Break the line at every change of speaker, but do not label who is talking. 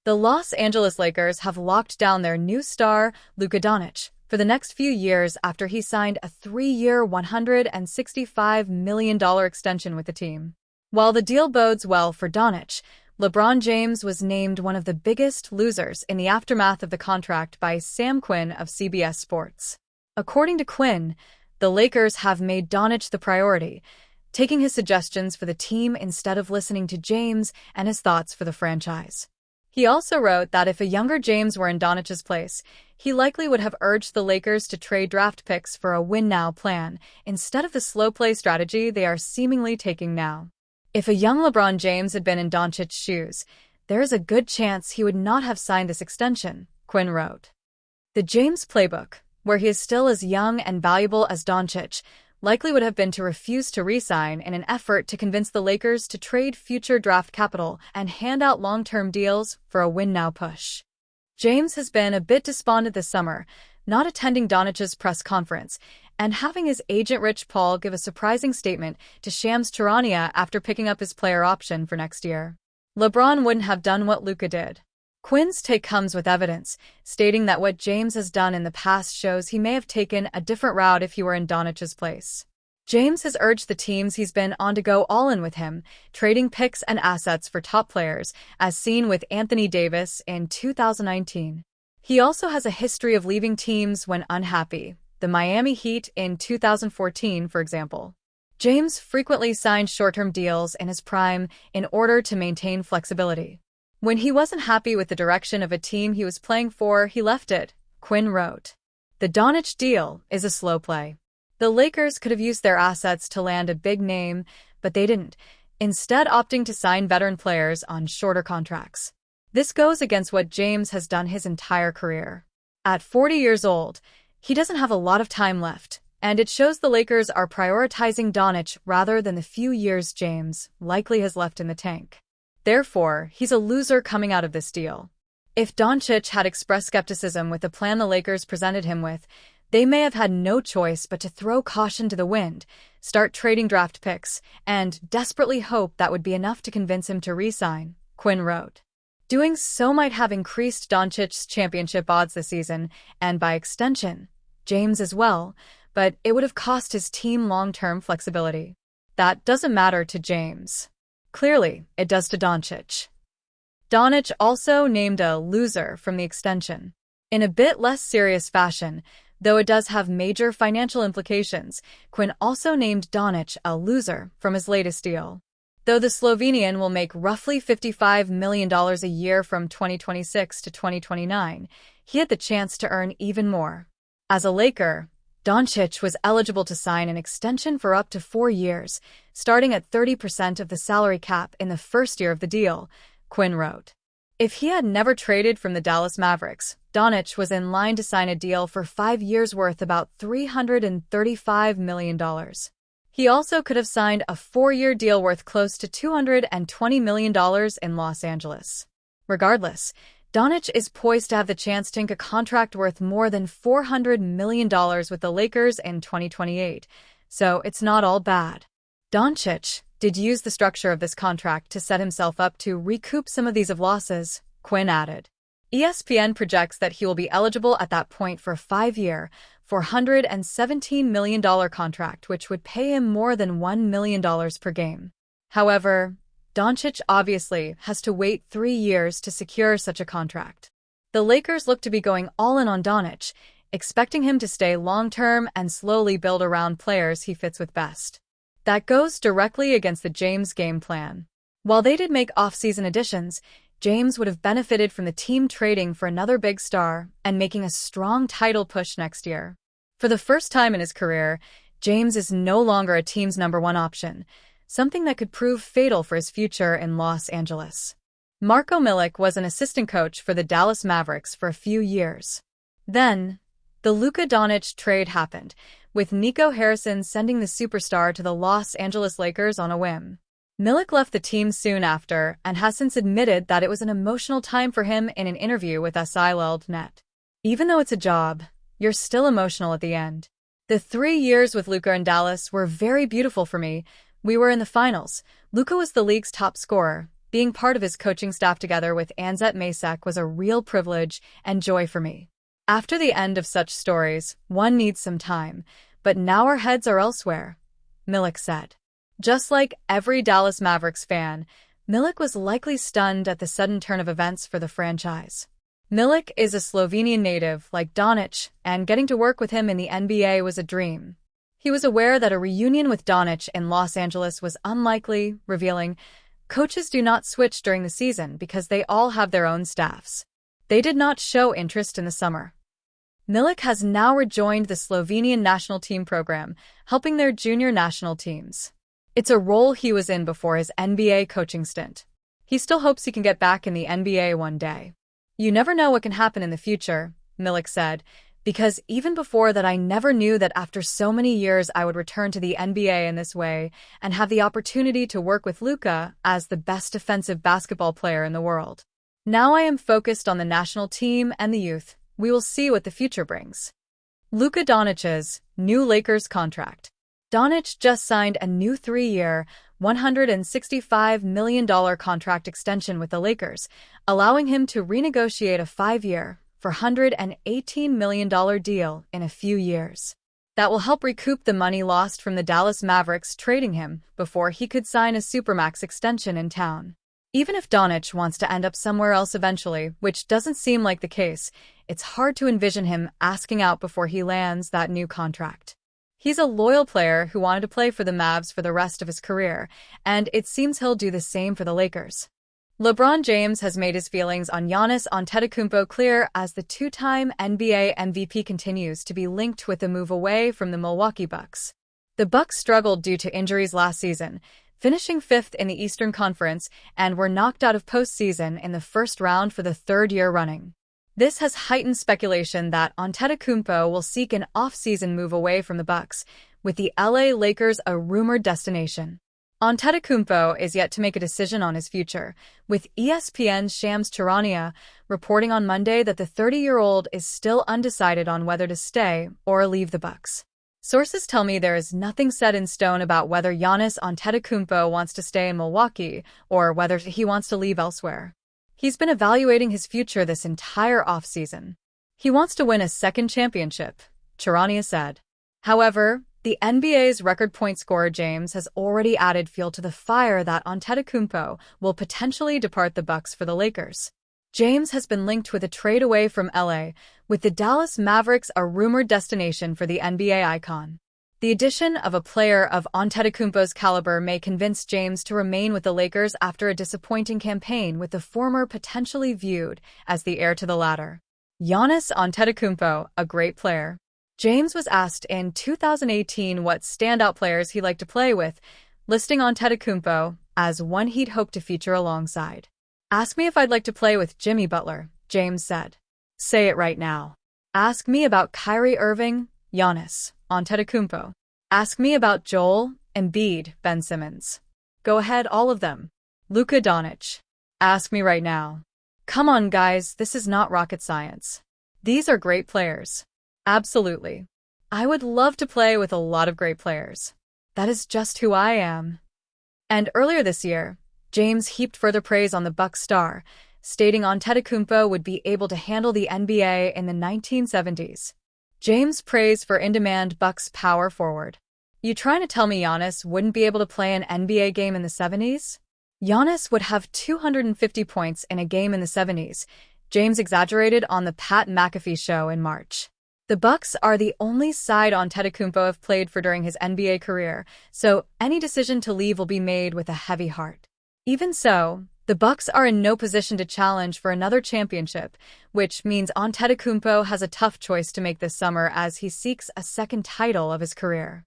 The Los Angeles Lakers have locked down their new star, Luka Doncic, for the next few years after he signed a 3-year, $165 million extension with the team. While the deal bodes well for Doncic, LeBron James was named one of the biggest losers in the aftermath of the contract by Sam Quinn of CBS Sports. According to Quinn, the Lakers have made Doncic the priority, taking his suggestions for the team instead of listening to James and his thoughts for the franchise. He also wrote that if a younger James were in Doncic's place, he likely would have urged the Lakers to trade draft picks for a win-now plan instead of the slow-play strategy they are seemingly taking now. If a young LeBron James had been in Doncic's shoes, there is a good chance he would not have signed this extension, Quinn wrote. The James playbook, where he is still as young and valuable as Doncic, likely would have been to refuse to re-sign in an effort to convince the Lakers to trade future draft capital and hand out long-term deals for a win-now push. James has been a bit despondent this summer, not attending Doncic's press conference, and having his agent Rich Paul give a surprising statement to Shams Charania after picking up his player option for next year. LeBron wouldn't have done what Luka did. Quinn's take comes with evidence, stating that what James has done in the past shows he may have taken a different route if he were in Doncic's place. James has urged the teams he's been on to go all in with him, trading picks and assets for top players, as seen with Anthony Davis in 2019. He also has a history of leaving teams when unhappy, the Miami Heat in 2014, for example. James frequently signed short-term deals in his prime in order to maintain flexibility. When he wasn't happy with the direction of a team he was playing for, he left it, Quinn wrote. The Doncic deal is a slow play. The Lakers could have used their assets to land a big name, but they didn't, instead opting to sign veteran players on shorter contracts. This goes against what James has done his entire career. At 40 years old, he doesn't have a lot of time left, and it shows the Lakers are prioritizing Doncic rather than the few years James likely has left in the tank. Therefore, he's a loser coming out of this deal. If Doncic had expressed skepticism with the plan the Lakers presented him with, they may have had no choice but to throw caution to the wind, start trading draft picks, and desperately hope that would be enough to convince him to re-sign, Quinn wrote. Doing so might have increased Doncic's championship odds this season, and by extension, James as well, but it would have cost his team long-term flexibility. That doesn't matter to James. Clearly, it does to Doncic. Doncic also named a loser from the extension. In a bit less serious fashion, though it does have major financial implications, Quinn also named Doncic a loser from his latest deal. Though the Slovenian will make roughly $55 million a year from 2026 to 2029, he had the chance to earn even more. As a Laker, Doncic was eligible to sign an extension for up to 4 years, starting at 30% of the salary cap in the first year of the deal, Quinn wrote. If he had never traded from the Dallas Mavericks, Doncic was in line to sign a deal for 5 years worth about $335 million. He also could have signed a 4-year deal worth close to $220 million in Los Angeles. Regardless, Doncic is poised to have the chance to ink a contract worth more than $400 million with the Lakers in 2028, so it's not all bad. Doncic did use the structure of this contract to set himself up to recoup some of these losses, Quinn added. ESPN projects that he will be eligible at that point for a 5-year, $417 million contract, which would pay him more than $1 million per game. However, Doncic obviously has to wait 3 years to secure such a contract. The Lakers look to be going all in on Doncic, expecting him to stay long-term and slowly build around players he fits with best. That goes directly against the James game plan. While they did make off-season additions, James would have benefited from the team trading for another big star and making a strong title push next year. For the first time in his career, James is no longer a team's number one option, something that could prove fatal for his future in Los Angeles. Marco Milic was an assistant coach for the Dallas Mavericks for a few years. Then, the Luka Doncic trade happened, with Nico Harrison sending the superstar to the Los Angeles Lakers on a whim. Milic left the team soon after and has since admitted that it was an emotional time for him in an interview with SI.net. Even though it's a job, you're still emotional at the end. The 3 years with Luka in Dallas were very beautiful for me. We were in the finals. Luka was the league's top scorer. Being part of his coaching staff together with Anzet Masek was a real privilege and joy for me. After the end of such stories, one needs some time, but now our heads are elsewhere, Milik said. Just like every Dallas Mavericks fan, Milik was likely stunned at the sudden turn of events for the franchise. Milik is a Slovenian native like Doncic, and getting to work with him in the NBA was a dream. He was aware that a reunion with Doncic in Los Angeles was unlikely, revealing, "Coaches do not switch during the season because they all have their own staffs. They did not show interest in the summer." Milik has now rejoined the Slovenian national team program, helping their junior national teams. It's a role he was in before his NBA coaching stint. He still hopes he can get back in the NBA one day. "You never know what can happen in the future," Milik said, "because even before that I never knew that after so many years I would return to the NBA in this way and have the opportunity to work with Luka as the best defensive basketball player in the world. Now I am focused on the national team and the youth. We will see what the future brings." Luka Doncic's new Lakers contract. Doncic just signed a new 3-year, $165 million contract extension with the Lakers, allowing him to renegotiate a 5-year, $418 million deal in a few years. That will help recoup the money lost from the Dallas Mavericks trading him before he could sign a Supermax extension in town. Even if Doncic wants to end up somewhere else eventually, which doesn't seem like the case, it's hard to envision him asking out before he lands that new contract. He's a loyal player who wanted to play for the Mavs for the rest of his career, and it seems he'll do the same for the Lakers. LeBron James has made his feelings on Giannis Antetokounmpo clear as the two-time NBA MVP continues to be linked with the move away from the Milwaukee Bucks. The Bucks struggled due to injuries last season, finishing 5th in the Eastern Conference, and were knocked out of postseason in the first round for the 3rd year running. This has heightened speculation that Antetokounmpo will seek an off-season move away from the Bucks, with the LA Lakers a rumored destination. Antetokounmpo is yet to make a decision on his future, with ESPN's Shams Charania reporting on Monday that the 30-year-old is still undecided on whether to stay or leave the Bucks. Sources tell me there is nothing set in stone about whether Giannis Antetokounmpo wants to stay in Milwaukee or whether he wants to leave elsewhere. He's been evaluating his future this entire offseason. He wants to win a second championship, Charania said. However, the NBA's record point scorer James has already added fuel to the fire that Antetokounmpo will potentially depart the Bucks for the Lakers. James has been linked with a trade away from LA, with the Dallas Mavericks a rumored destination for the NBA icon. The addition of a player of Antetokounmpo's caliber may convince James to remain with the Lakers after a disappointing campaign, with the former potentially viewed as the heir to the latter. Giannis Antetokounmpo, a great player. James was asked in 2018 what standout players he'd like to play with, listing Antetokounmpo as one he'd hope to feature alongside. "Ask me if I'd like to play with Jimmy Butler," James said. "Say it right now. Ask me about Kyrie Irving, Giannis Antetokounmpo. Ask me about Joel Embiid, Ben Simmons. Go ahead, all of them. Luka Doncic. Ask me right now. Come on, guys, this is not rocket science. These are great players. Absolutely. I would love to play with a lot of great players. That is just who I am." And earlier this year, James heaped further praise on the Bucks star, stating Antetokounmpo would be able to handle the NBA in the 1970s. James praised for in-demand Bucks power forward. "You trying to tell me Giannis wouldn't be able to play an NBA game in the 70s? Giannis would have 250 points in a game in the 70s, James exaggerated on the Pat McAfee show in March. The Bucks are the only side Antetokounmpo have played for during his NBA career, so any decision to leave will be made with a heavy heart. Even so, the Bucks are in no position to challenge for another championship, which means Antetokounmpo has a tough choice to make this summer as he seeks a second title of his career.